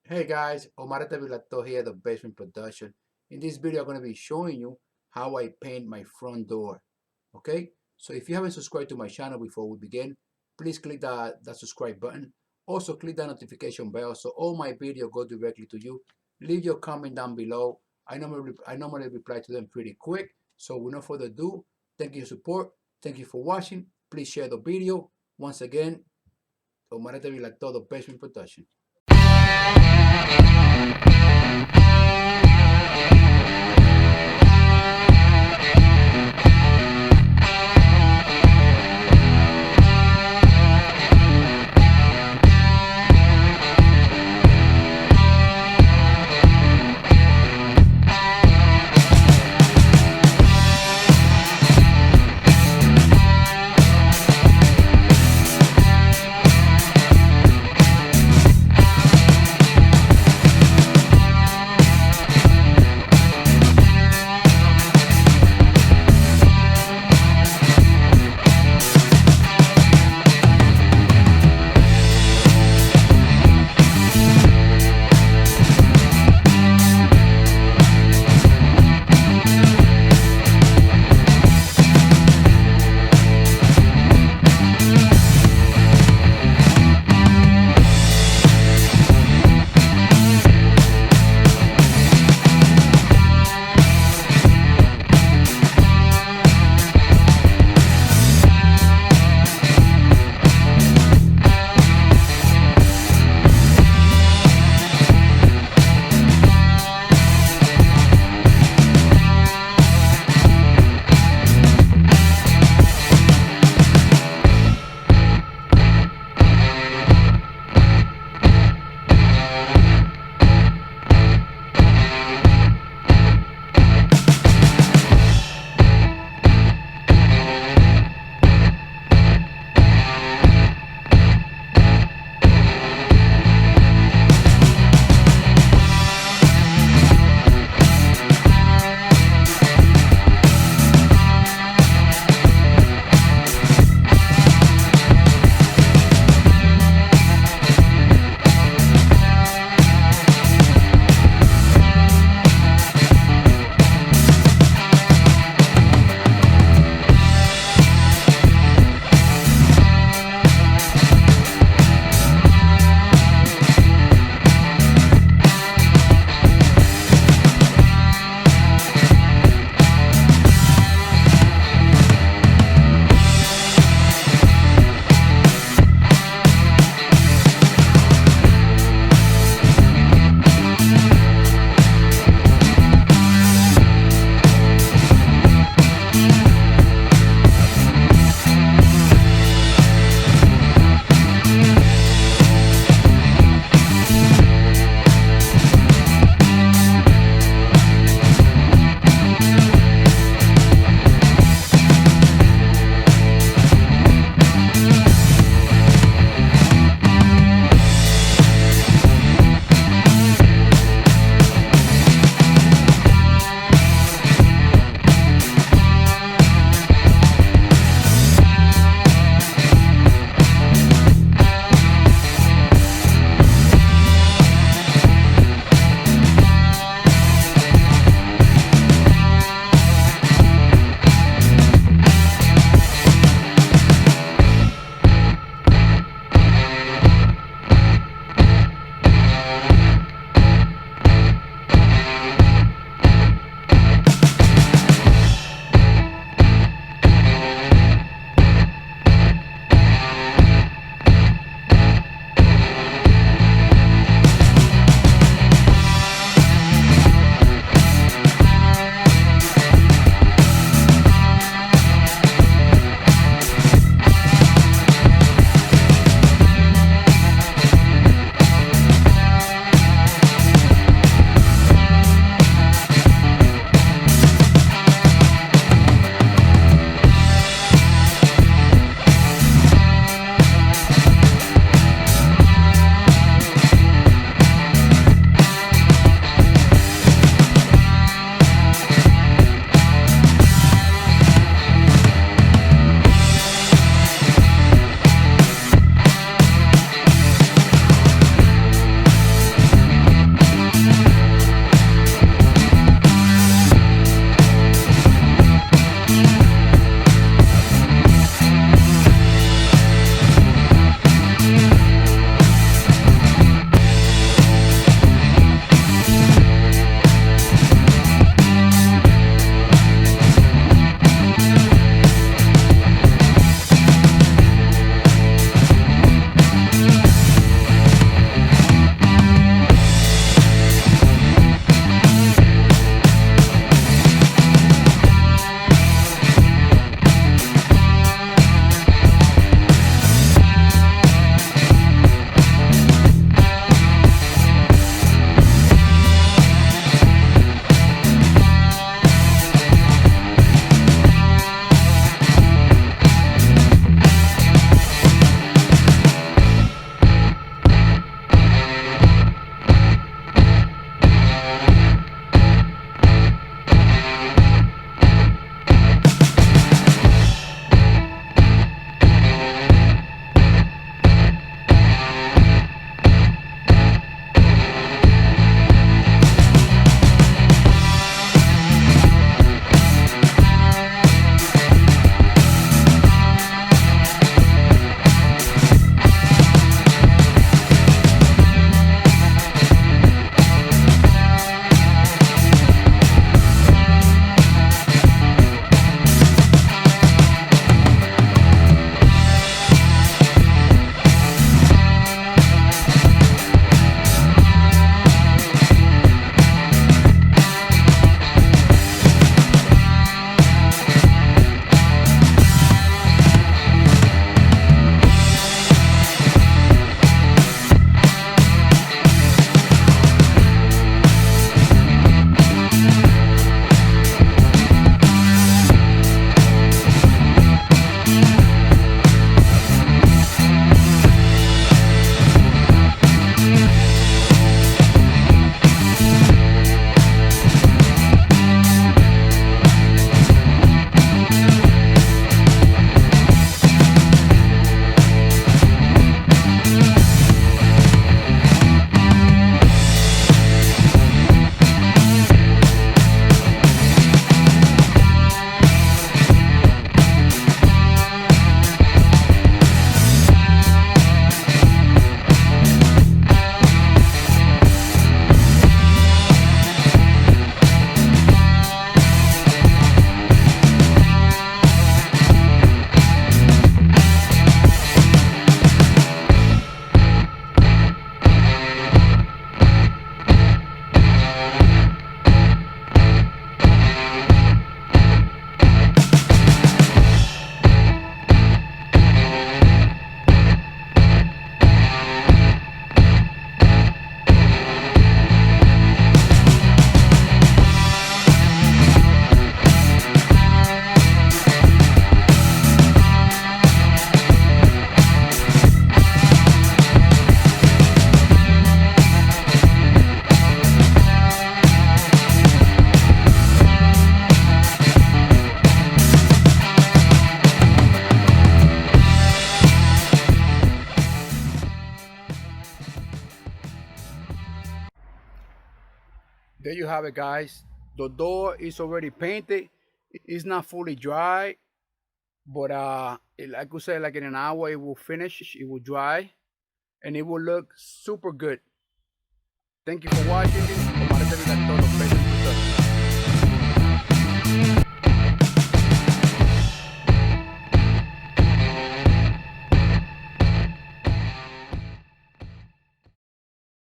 Hey guys, Omarete Vilato here, the Basement Production. In this video, I'm going to be showing you how I paint my front door. Okay, so if you haven't subscribed to my channel before we begin, please click that subscribe button. Also, click that notification bell so all my videos go directly to you. Leave your comment down below. I normally reply to them pretty quick. So, with no further ado, thank you for your support. Thank you for watching. Please share the video. Once again, Omarete Vilato, the Basement Production. There you have it, guys. The door is already painted. It's not fully dry, but like we said, like in an hour it will finish. It will dry, and it will look super good. Thank you for watching this. Omarete Vilato.